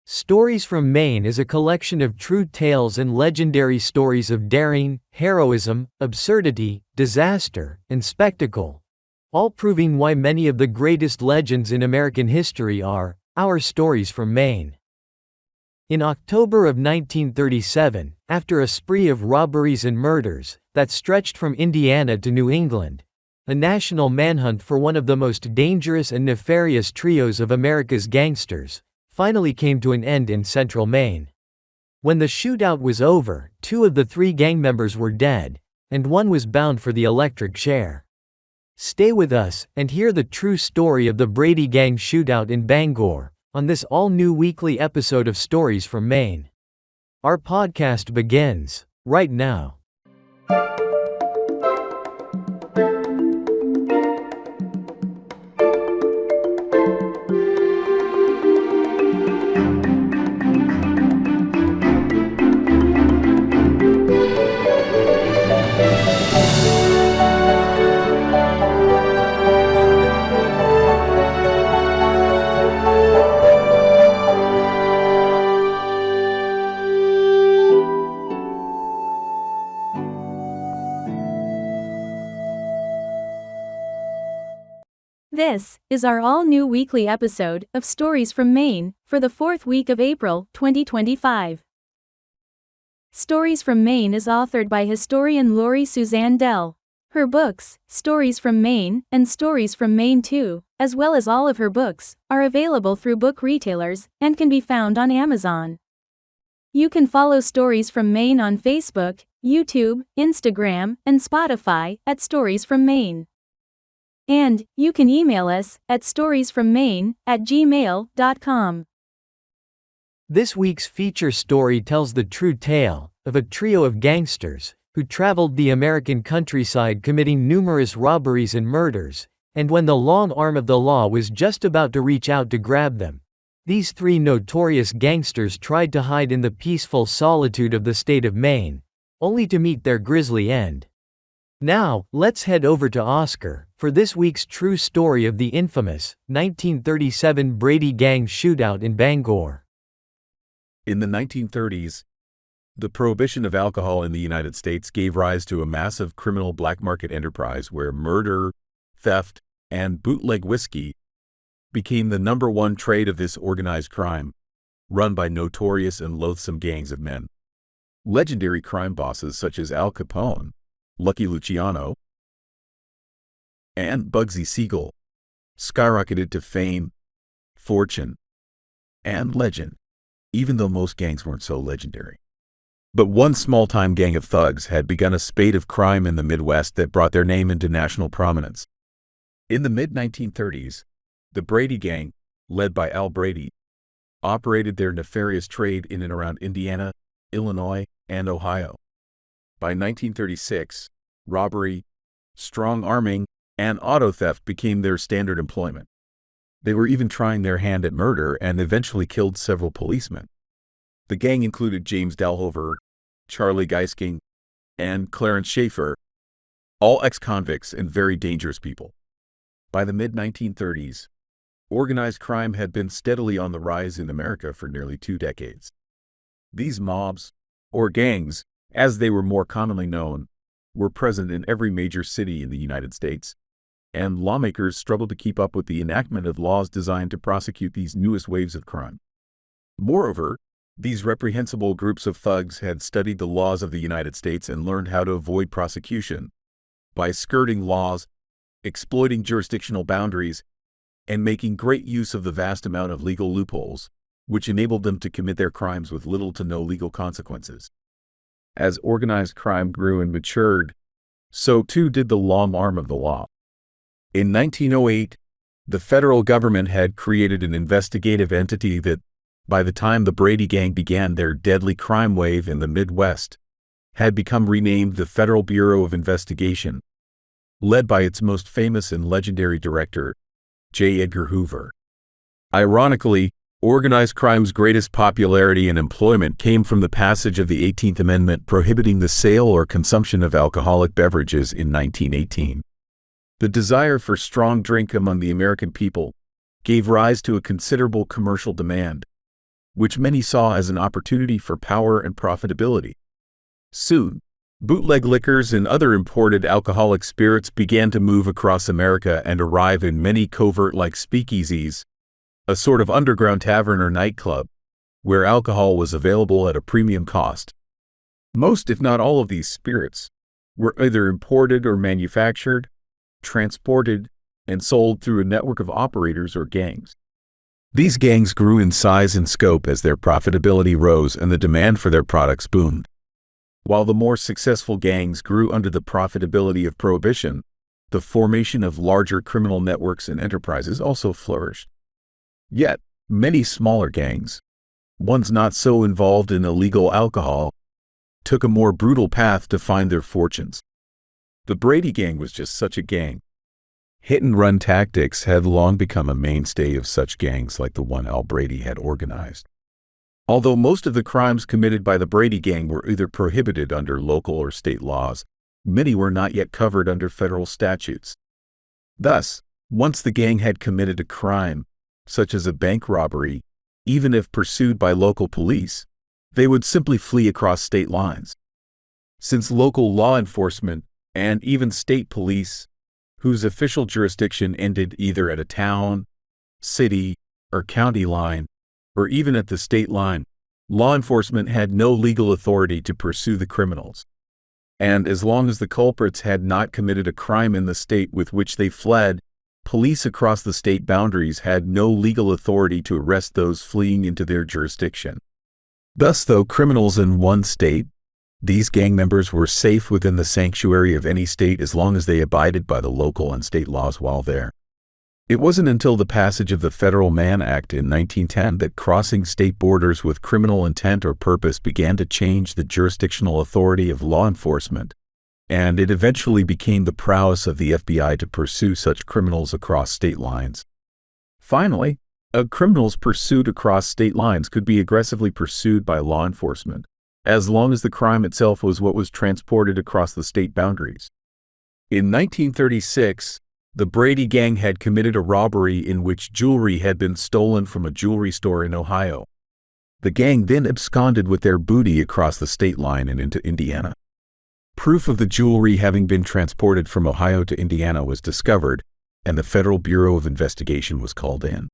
Stories from Maine is a collection of true tales and legendary stories of daring, heroism, absurdity, disaster, and spectacle, all proving why many of the greatest legends in American history are our stories from Maine. In October of 1937, after a spree of robberies and murders that stretched from Indiana to New England, a national manhunt for one of the most dangerous and nefarious trios of America's gangsters finally came to an end in central Maine. When the shootout was over, 2 of the 3 gang members were dead, and 1 was bound for the electric chair. Stay with us and hear the true story of the Brady Gang shootout in Bangor on this all-new weekly episode of Stories from Maine. Our podcast begins right now. This is our all-new weekly episode of Stories from Maine for the 4th week of April 2025. Stories from Maine is authored by historian Lori Suzanne Dell. Her books, Stories from Maine and Stories from Maine 2, as well as all of her books, are available through book retailers and can be found on Amazon. You can follow Stories from Maine on Facebook, YouTube, Instagram, and Spotify at Stories from Maine. And you can email us at storiesfrommaine@gmail.com. This week's feature story tells the true tale of a trio of gangsters who traveled the American countryside committing numerous robberies and murders, and when the long arm of the law was just about to reach out to grab them, these 3 notorious gangsters tried to hide in the peaceful solitude of the state of Maine, only to meet their grisly end. Now, let's head over to Oscar for this week's true story of the infamous 1937 Brady Gang shootout in Bangor. In the 1930s, the prohibition of alcohol in the United States gave rise to a massive criminal black market enterprise where murder, theft, and bootleg whiskey became the #1 trade of this organized crime, run by notorious and loathsome gangs of men. Legendary crime bosses such as Al Capone, Lucky Luciano, and Bugsy Siegel skyrocketed to fame, fortune, and legend, even though most gangs weren't so legendary. But one small-time gang of thugs had begun a spate of crime in the Midwest that brought their name into national prominence. In the mid-1930s, the Brady Gang, led by Al Brady, operated their nefarious trade in and around Indiana, Illinois, and Ohio. By 1936, robbery, strong arming, and auto theft became their standard employment. They were even trying their hand at murder and eventually killed several policemen. The gang included James Dalhover, Charlie Geisking, and Clarence Schaefer, all ex-convicts and very dangerous people. By the mid-1930s, organized crime had been steadily on the rise in America for nearly 2 decades. These mobs, or gangs, as they were more commonly known, were present in every major city in the United States, and lawmakers struggled to keep up with the enactment of laws designed to prosecute these newest waves of crime. Moreover, these reprehensible groups of thugs had studied the laws of the United States and learned how to avoid prosecution by skirting laws, exploiting jurisdictional boundaries, and making great use of the vast amount of legal loopholes, which enabled them to commit their crimes with little to no legal consequences. As organized crime grew and matured, so too did the long arm of the law. In 1908, the federal government had created an investigative entity that, by the time the Brady Gang began their deadly crime wave in the Midwest, had become renamed the Federal Bureau of Investigation, led by its most famous and legendary director, J. Edgar Hoover. Ironically, organized crime's greatest popularity and employment came from the passage of the 18th Amendment prohibiting the sale or consumption of alcoholic beverages in 1918. The desire for strong drink among the American people gave rise to a considerable commercial demand, which many saw as an opportunity for power and profitability. Soon, bootleg liquors and other imported alcoholic spirits began to move across America and arrive in many covert-like speakeasies, a sort of underground tavern or nightclub, where alcohol was available at a premium cost. Most, if not all, of these spirits were either imported or manufactured, transported, and sold through a network of operators or gangs. These gangs grew in size and scope as their profitability rose and the demand for their products boomed. While the more successful gangs grew under the profitability of prohibition, the formation of larger criminal networks and enterprises also flourished. Yet, many smaller gangs, ones not so involved in illegal alcohol, took a more brutal path to find their fortunes. The Brady Gang was just such a gang. Hit-and-run tactics had long become a mainstay of such gangs like the one Al Brady had organized. Although most of the crimes committed by the Brady Gang were either prohibited under local or state laws, many were not yet covered under federal statutes. Thus, once the gang had committed a crime, such as a bank robbery, even if pursued by local police, they would simply flee across state lines. Since local law enforcement and even state police, whose official jurisdiction ended either at a town, city, or county line, or even at the state line, law enforcement had no legal authority to pursue the criminals. And as long as the culprits had not committed a crime in the state with which they fled, police across the state boundaries had no legal authority to arrest those fleeing into their jurisdiction. Thus, though criminals in one state, these gang members were safe within the sanctuary of any state as long as they abided by the local and state laws while there. It wasn't until the passage of the Federal Mann Act in 1910 that crossing state borders with criminal intent or purpose began to change the jurisdictional authority of law enforcement, and it eventually became the prowess of the FBI to pursue such criminals across state lines. Finally, a criminal's pursuit across state lines could be aggressively pursued by law enforcement, as long as the crime itself was what was transported across the state boundaries. In 1936, the Brady Gang had committed a robbery in which jewelry had been stolen from a jewelry store in Ohio. The gang then absconded with their booty across the state line and into Indiana. Proof of the jewelry having been transported from Ohio to Indiana was discovered, and the Federal Bureau of Investigation was called in.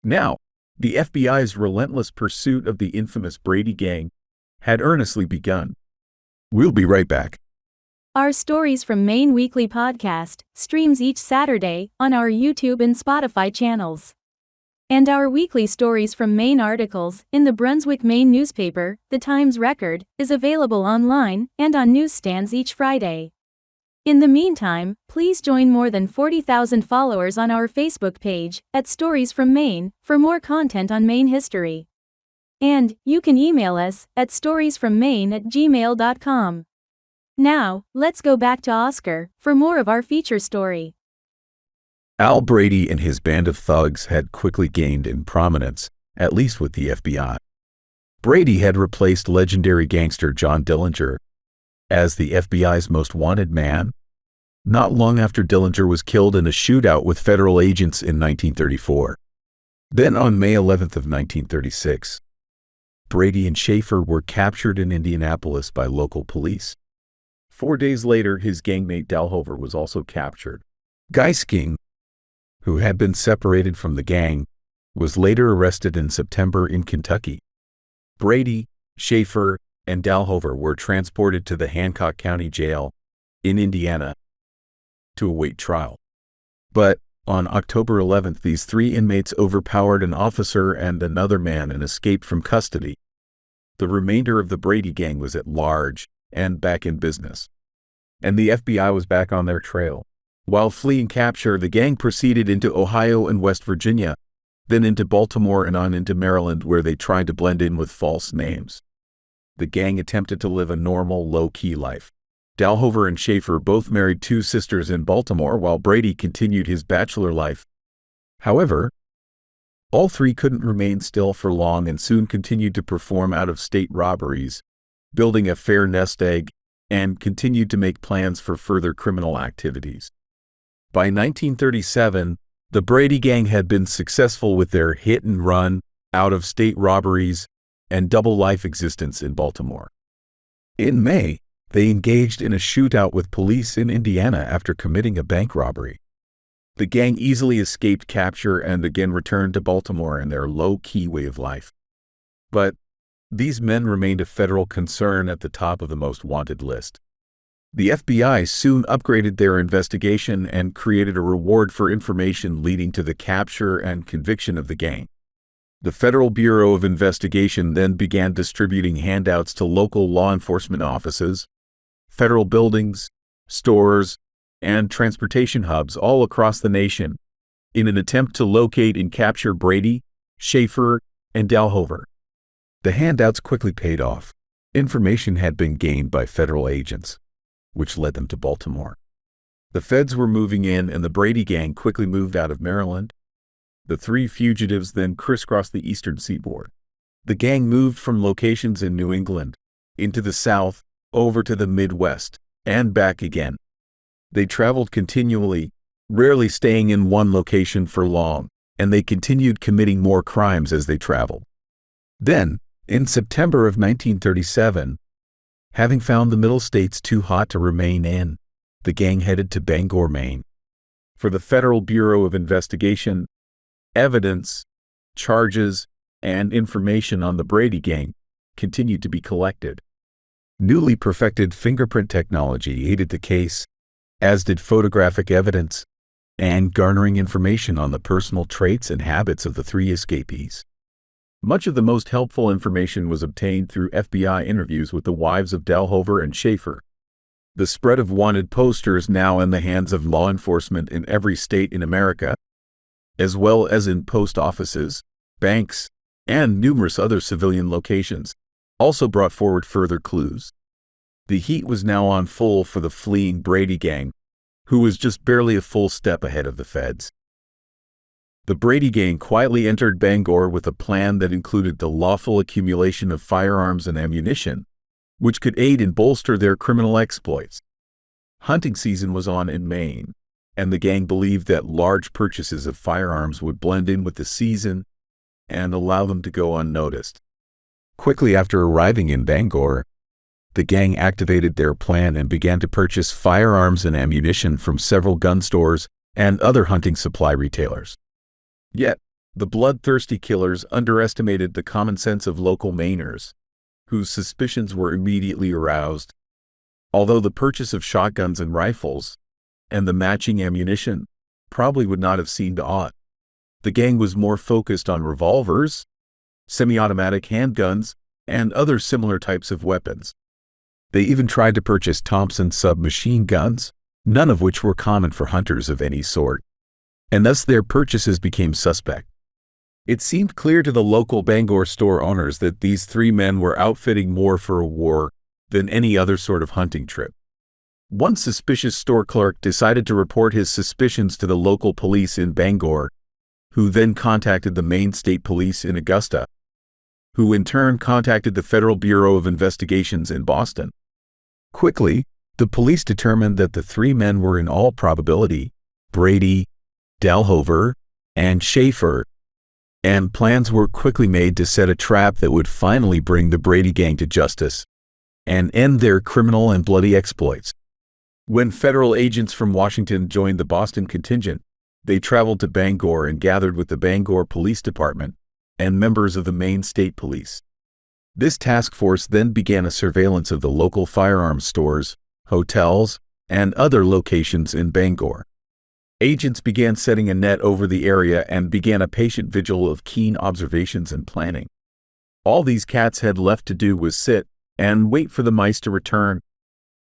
Now, the FBI's relentless pursuit of the infamous Brady Gang had earnestly begun. We'll be right back. Our Stories from Maine weekly podcast streams each Saturday on our YouTube and Spotify channels. And our weekly Stories from Maine articles in the Brunswick, Maine newspaper, The Times Record, is available online and on newsstands each Friday. In the meantime, please join more than 40,000 followers on our Facebook page at Stories from Maine for more content on Maine history. And you can email us at storiesfrommaine@gmail.com. Now, let's go back to Oscar for more of our feature story. Al Brady and his band of thugs had quickly gained in prominence, at least with the FBI. Brady had replaced legendary gangster John Dillinger as the FBI's most wanted man, not long after Dillinger was killed in a shootout with federal agents in 1934. Then on May 11th of 1936, Brady and Schaefer were captured in Indianapolis by local police. 4 days later, his gangmate Dalhover was also captured. Geisking, who had been separated from the gang, was later arrested in September in Kentucky. Brady, Schaefer, and Dalhover were transported to the Hancock County Jail in Indiana to await trial. But on October 11th, these three inmates overpowered an officer and another man and escaped from custody. The remainder of the Brady Gang was at large and back in business, and the FBI was back on their trail. While fleeing capture, the gang proceeded into Ohio and West Virginia, then into Baltimore and on into Maryland, where they tried to blend in with false names. The gang attempted to live a normal, low-key life. Dalhover and Schaefer both married 2 sisters in Baltimore, while Brady continued his bachelor life. However, all three couldn't remain still for long and soon continued to perform out-of-state robberies, building a fair nest egg, and continued to make plans for further criminal activities. By 1937, the Brady Gang had been successful with their hit-and-run, out-of-state robberies, and double-life existence in Baltimore. In May, they engaged in a shootout with police in Indiana after committing a bank robbery. The gang easily escaped capture and again returned to Baltimore in their low-key way of life. But these men remained a federal concern at the top of the most wanted list. The FBI soon upgraded their investigation and created a reward for information leading to the capture and conviction of the gang. The Federal Bureau of Investigation then began distributing handouts to local law enforcement offices, federal buildings, stores, and transportation hubs all across the nation in an attempt to locate and capture Brady, Schaefer, and Dalhover. The handouts quickly paid off. Information had been gained by federal agents, which led them to Baltimore. The feds were moving in, and the Brady Gang quickly moved out of Maryland. The three fugitives then crisscrossed the eastern seaboard. The gang moved from locations in New England, into the South, over to the Midwest, and back again. They traveled continually, rarely staying in one location for long, and they continued committing more crimes as they traveled. Then, in September of 1937, having found the Middle States too hot to remain in, the gang headed to Bangor, Maine. For the Federal Bureau of Investigation, evidence, charges, and information on the Brady Gang continued to be collected. Newly perfected fingerprint technology aided the case, as did photographic evidence, and garnering information on the personal traits and habits of the three escapees. Much of the most helpful information was obtained through FBI interviews with the wives of Dalhover and Schaefer. The spread of wanted posters now in the hands of law enforcement in every state in America, as well as in post offices, banks, and numerous other civilian locations, also brought forward further clues. The heat was now on full for the fleeing Brady Gang, who was just barely a full step ahead of the feds. The Brady Gang quietly entered Bangor with a plan that included the lawful accumulation of firearms and ammunition, which could aid and bolster their criminal exploits. Hunting season was on in Maine, and the gang believed that large purchases of firearms would blend in with the season and allow them to go unnoticed. Quickly after arriving in Bangor, the gang activated their plan and began to purchase firearms and ammunition from several gun stores and other hunting supply retailers. Yet, the bloodthirsty killers underestimated the common sense of local Mainers, whose suspicions were immediately aroused. Although the purchase of shotguns and rifles, and the matching ammunition, probably would not have seemed odd, the gang was more focused on revolvers, semi-automatic handguns, and other similar types of weapons. They even tried to purchase Thompson submachine guns, none of which were common for hunters of any sort, and thus their purchases became suspect. It seemed clear to the local Bangor store owners that these three men were outfitting more for a war than any other sort of hunting trip. One suspicious store clerk decided to report his suspicions to the local police in Bangor, who then contacted the Maine State Police in Augusta, who in turn contacted the Federal Bureau of Investigations in Boston. Quickly, the police determined that the three men were in all probability Brady, Dalhover, and Schaefer, and plans were quickly made to set a trap that would finally bring the Brady Gang to justice and end their criminal and bloody exploits. When federal agents from Washington joined the Boston contingent, they traveled to Bangor and gathered with the Bangor Police Department and members of the Maine State Police. This task force then began a surveillance of the local firearms stores, hotels, and other locations in Bangor. Agents began setting a net over the area and began a patient vigil of keen observations and planning. All these cats had left to do was sit and wait for the mice to return.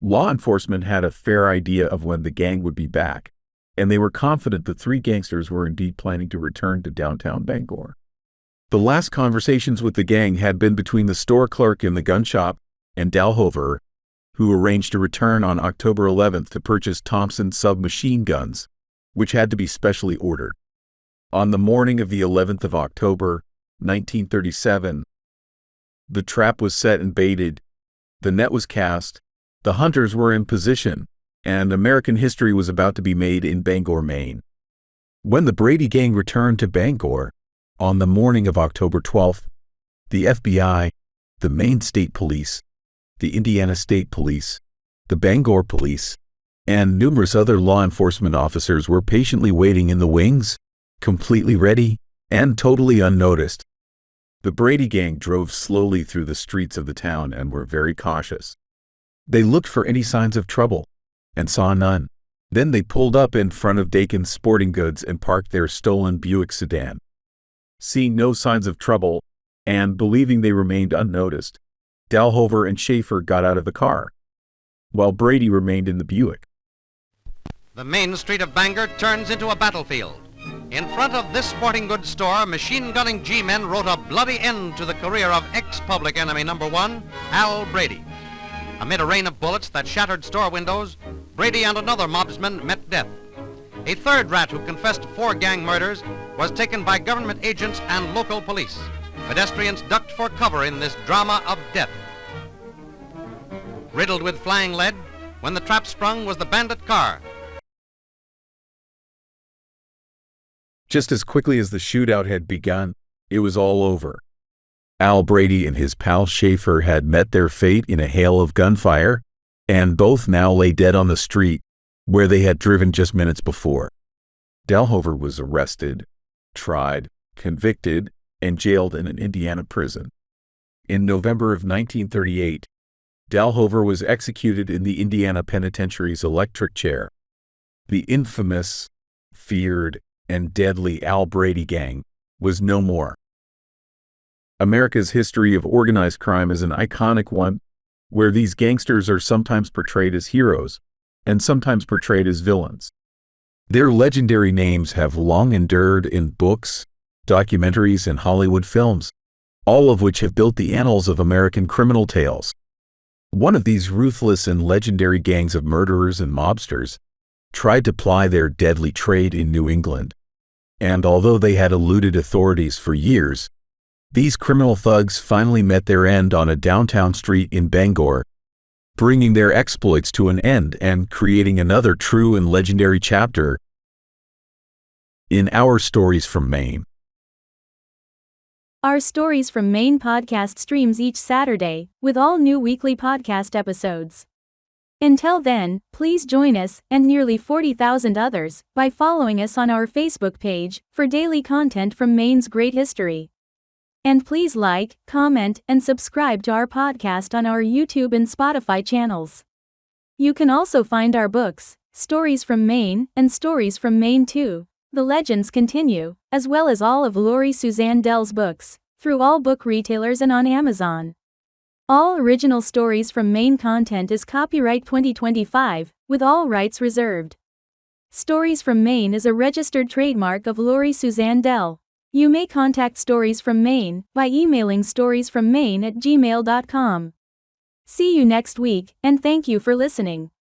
Law enforcement had a fair idea of when the gang would be back, and they were confident the three gangsters were indeed planning to return to downtown Bangor. The last conversations with the gang had been between the store clerk in the gun shop and Dalhover, who arranged to return on October 11th to purchase Thompson submachine guns, which had to be specially ordered. On the morning of the 11th of October, 1937, the trap was set and baited, the net was cast, the hunters were in position, and American history was about to be made in Bangor, Maine. When the Brady Gang returned to Bangor, On the morning of October 12th, the FBI, the Maine State Police, the Indiana State Police, the Bangor Police, and numerous other law enforcement officers were patiently waiting in the wings, completely ready and totally unnoticed. The Brady Gang drove slowly through the streets of the town and were very cautious. They looked for any signs of trouble and saw none. Then they pulled up in front of Dakin's Sporting Goods and parked their stolen Buick sedan. Seeing no signs of trouble and believing they remained unnoticed, Dalhover and Schaefer got out of the car, while Brady remained in the Buick. The main street of Bangor turns into a battlefield. In front of this sporting goods store, machine-gunning G-men wrote a bloody end to the career of ex-public enemy number one, Al Brady. Amid a rain of bullets that shattered store windows, Brady and another mobsman met death. A third rat who confessed to 4 gang murders was taken by government agents and local police. Pedestrians ducked for cover in this drama of death. Riddled with flying lead, when the trap sprung was the bandit car. Just as quickly as the shootout had begun, it was all over. Al Brady and his pal Schaefer had met their fate in a hail of gunfire, and both now lay dead on the street, where they had driven just minutes before. Dalhover was arrested, tried, convicted, and jailed in an Indiana prison. In November of 1938, Dalhover was executed in the Indiana Penitentiary's electric chair. The infamous, feared, and deadly Al Brady Gang was no more. America's history of organized crime is an iconic one, where these gangsters are sometimes portrayed as heroes and sometimes portrayed as villains. Their legendary names have long endured in books, documentaries, and Hollywood films, all of which have built the annals of American criminal tales. One of these ruthless and legendary gangs of murderers and mobsters tried to ply their deadly trade in New England, and although they had eluded authorities for years, these criminal thugs finally met their end on a downtown street in Bangor, bringing their exploits to an end and creating another true and legendary chapter in our Stories from Maine. Our Stories from Maine podcast streams each Saturday, with all new weekly podcast episodes. Until then, please join us, and nearly 40,000 others, by following us on our Facebook page, for daily content from Maine's great history. And please like, comment, and subscribe to our podcast on our YouTube and Spotify channels. You can also find our books, Stories from Maine, and Stories from Maine 2, The Legends Continue, as well as all of Laurie Suzanne Dell's books, through all book retailers and on Amazon. All original Stories from Maine content is copyright 2025, with all rights reserved. Stories from Maine is a registered trademark of Laurie Suzanne Dell. You may contact Stories from Maine by emailing storiesfrommaine@gmail.com. See you next week, and thank you for listening.